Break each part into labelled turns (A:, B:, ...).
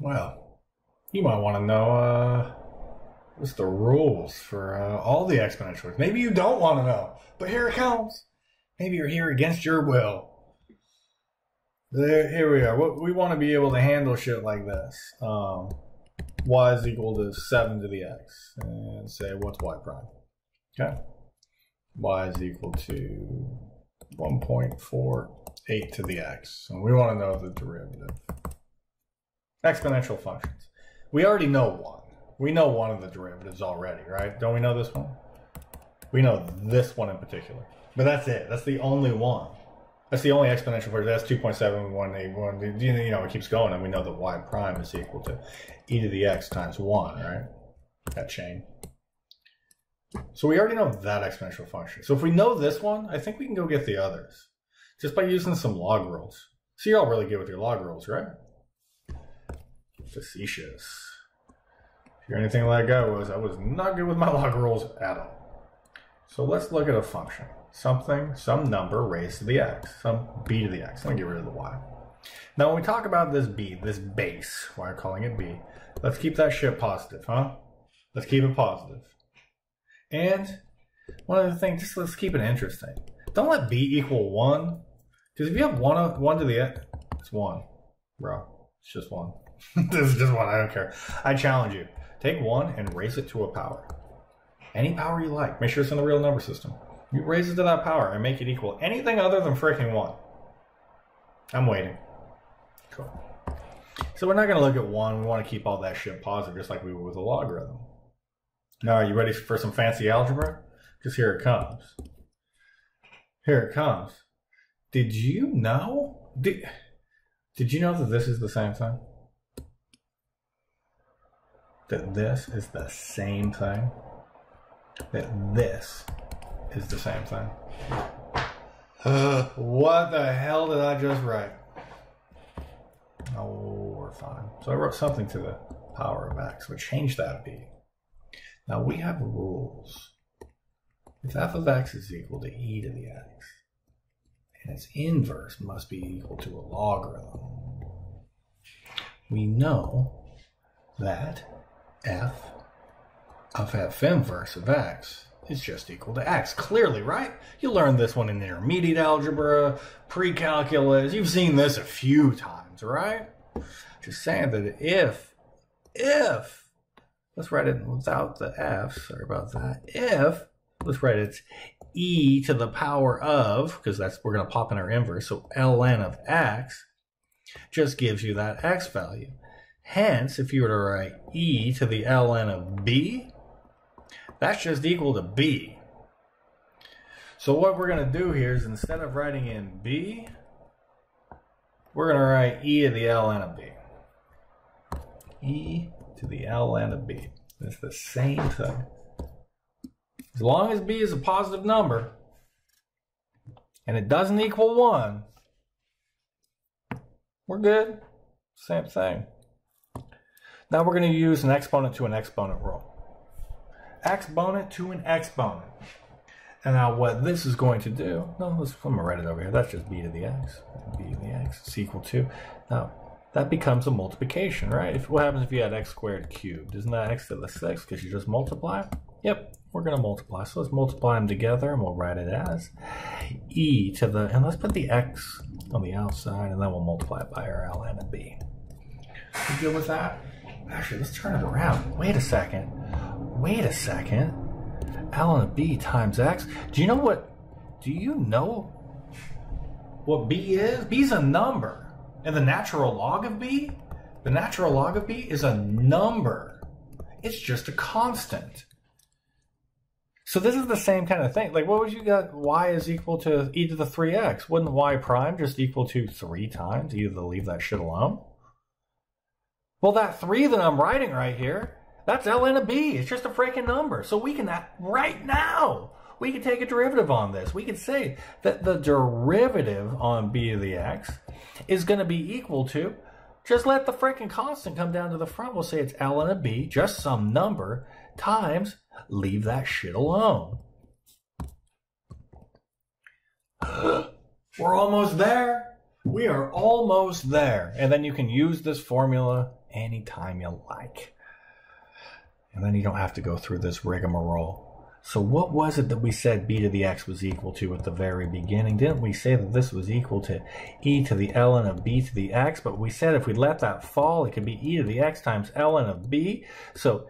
A: Well, you might want to know what's the rules for all the exponentials. Maybe you don't want to know, but here it comes. Maybe you're here against your will. Here we are. We want to be able to handle shit like this. Y is equal to 7 to the x. And say, what's y prime? Okay. Y is equal to 1.48 to the x. And we want to know the derivative. Exponential functions. We already know one. We know one of the derivatives already, right? Don't we know this one? We know this one in particular. But that's it. That's the only one. That's the only exponential function. That's 2.7181. You know, it keeps going, and we know that y prime is equal to e to the x times 1, right? That chain. So we already know that exponential function. So if we know this one, I think we can go get the others. Just by using some log rules. So you're all really good with your log rules, right? Facetious. If you're anything like I was not good with my log rules at all. So let's look at a function. Some number raised to the x, some b to the x. I'm going to get rid of the y. Now when we talk about this b, this base, why I'm calling it b, let's keep that shit positive, huh? Let's keep it positive. And one other thing, just let's keep it interesting. Don't let b equal 1. Because if you have 1 to the x, it's 1. Bro, it's just 1. This is just 1, I don't care. I challenge you. Take 1 and raise it to a power. Any power you like. Make sure it's in the real number system. You raise it to that power and make it equal anything other than freaking 1. I'm waiting. Cool. So we're not going to look at 1. We want to keep all that shit positive just like we would with a logarithm. Now, are you ready for some fancy algebra? Because here it comes. Here it comes. Did you know? Did you know that this is the same thing? That this is the same thing? That this is the same thing. What the hell did I just write? Oh, we're fine. So I wrote something to the power of x, which changed that b. Now we have rules. If f of x is equal to e to the x, and its inverse must be equal to a logarithm, we know that f of f inverse of x is just equal to x. Clearly, right? You learned this one in intermediate algebra, pre-calculus. You've seen this a few times, right? Just saying that if, let's write it without the f, sorry about that. If, let's write it e to the power of, because that's, we're going to pop in our inverse, so ln of x just gives you that x value. Hence, if you were to write e to the ln of b, that's just equal to b. So what we're going to do here is instead of writing in b, we're going to write e to the ln of b. E to the ln of b. It's the same thing. As long as b is a positive number and it doesn't equal 1, we're good. Same thing. Now we're going to use an exponent to an exponent rule. Exponent to an exponent. And now what this is going to do, I'm going to write it over here. That's just b to the x. B to the x is equal to, now that becomes a multiplication, right? What happens if you had x squared cubed? Isn't that x to the 6 because you just multiply? Yep, we're going to multiply. So let's multiply them together and we'll write it as e to the, and let's put the x on the outside and then we'll multiply it by our ln of b. You good with that? Actually, let's turn it around. Wait a second. Wait a second. Ln of b times x. Do you know what b is? B is a number. And the natural log of b? The natural log of b is a number. It's just a constant. So this is the same kind of thing. Like, what would you got? Y is equal to e to the 3x. Wouldn't y prime just equal to 3 times? You either leave that shit alone. Well, that 3 that I'm writing right here, that's ln of b. It's just a freaking number. So we can, right now, we can take a derivative on this. We can say that the derivative on b to the x is going to be equal to, just let the freaking constant come down to the front. We'll say it's ln of b, just some number, times, leave that shit alone. We're almost there. We are almost there. And then you can use this formula anytime you like. And then you don't have to go through this rigmarole. So what was it that we said b to the x was equal to at the very beginning? Didn't we say that this was equal to e to the ln of b to the x? But we said if we let that fall, it could be e to the x times ln of b. So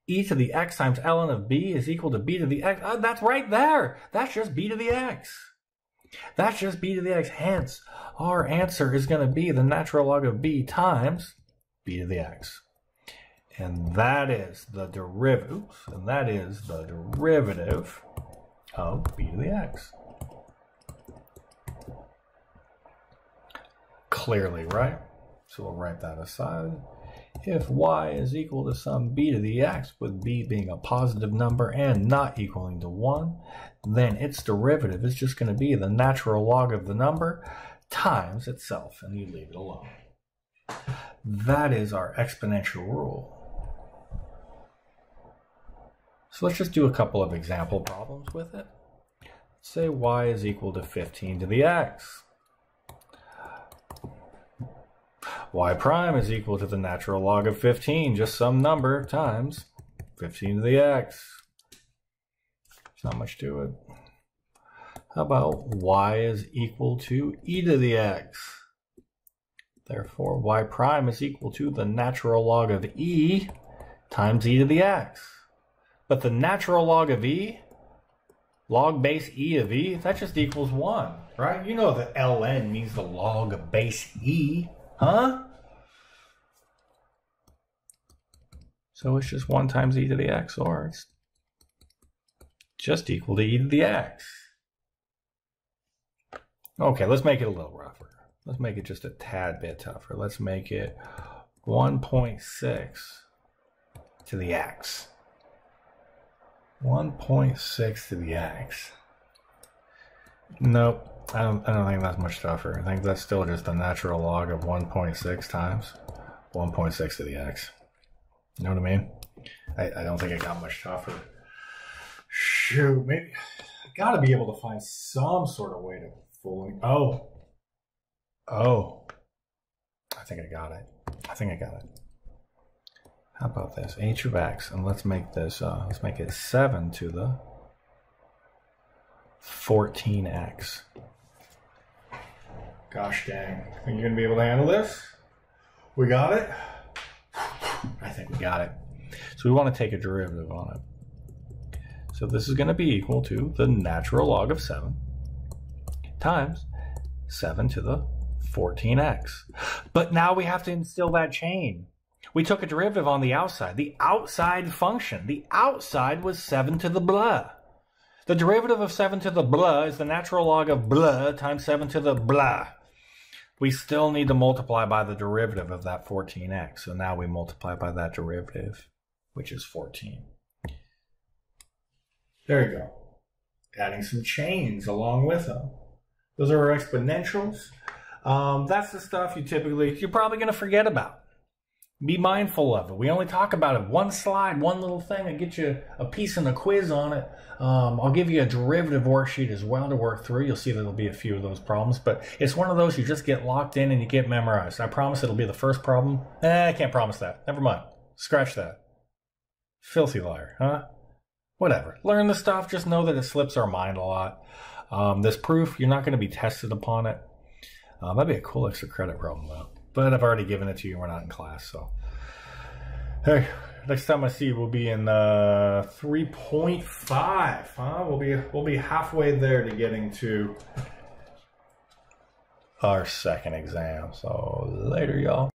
A: e to the x times ln of b is equal to b to the x. That's right there. That's just b to the x. That's just b to the x. Hence, our answer is going to be the natural log of b times b to the x. And that is the derivative, of b to the x. Clearly, right? So we'll write that aside. If y is equal to some b to the x, with b being a positive number and not equaling to 1, then its derivative is just going to be the natural log of the number times itself, and you leave it alone. That is our exponential rule. So let's just do a couple of example problems with it. Let's say y is equal to 15 to the x. Y prime is equal to the natural log of 15, just some number, times 15 to the x. There's not much to it. How about y is equal to e to the x? Therefore, y prime is equal to the natural log of e times e to the x. But the natural log of e, log base e of e, that just equals 1, right? You know that ln means the log of base e, huh? So it's just 1 times e to the x, or it's just equal to e to the x. Okay, let's make it a little rougher. Let's make it just a tad bit tougher. Let's make it 1.6 to the x. 1.6 to the x. Nope, I don't think that's much tougher. I think that's still just the natural log of 1.6 times 1.6 to the x. You know what I mean? I don't think it got much tougher. Shoot, maybe I gotta be able to find some sort of way to fool me. Oh, I think I got it. How about this? H of x, and let's make this, let's make it 7 to the 14x. Gosh dang. Think you're gonna be able to handle this? We got it? I think we got it. So we want to take a derivative on it. So this is gonna be equal to the natural log of 7 times 7 to the 14x. But now we have to instill that chain. We took a derivative on the outside. The outside function. The outside was 7 to the blah. The derivative of 7 to the blah is the natural log of blah times 7 to the blah. We still need to multiply by the derivative of that 14x. So now we multiply by that derivative, which is 14. There you go. Adding some chains along with them. Those are our exponentials. That's the stuff you're probably going to forget about. Be mindful of it. We only talk about it one slide, one little thing. I get you a piece in the quiz on it. I'll give you a derivative worksheet as well to work through. You'll see there'll be a few of those problems, but it's one of those you just get locked in and you get memorized. I promise it'll be the first problem. I can't promise that. Never mind. Scratch that. Filthy liar, huh? Whatever. Learn the stuff. Just know that it slips our mind a lot. This proof, you're not going to be tested upon it. That'd be a cool extra credit problem, though. But I've already given it to you. We're not in class, so. Hey, next time I see you, we'll be in 3.5, huh? We'll be halfway there to getting to our second exam. So later, y'all.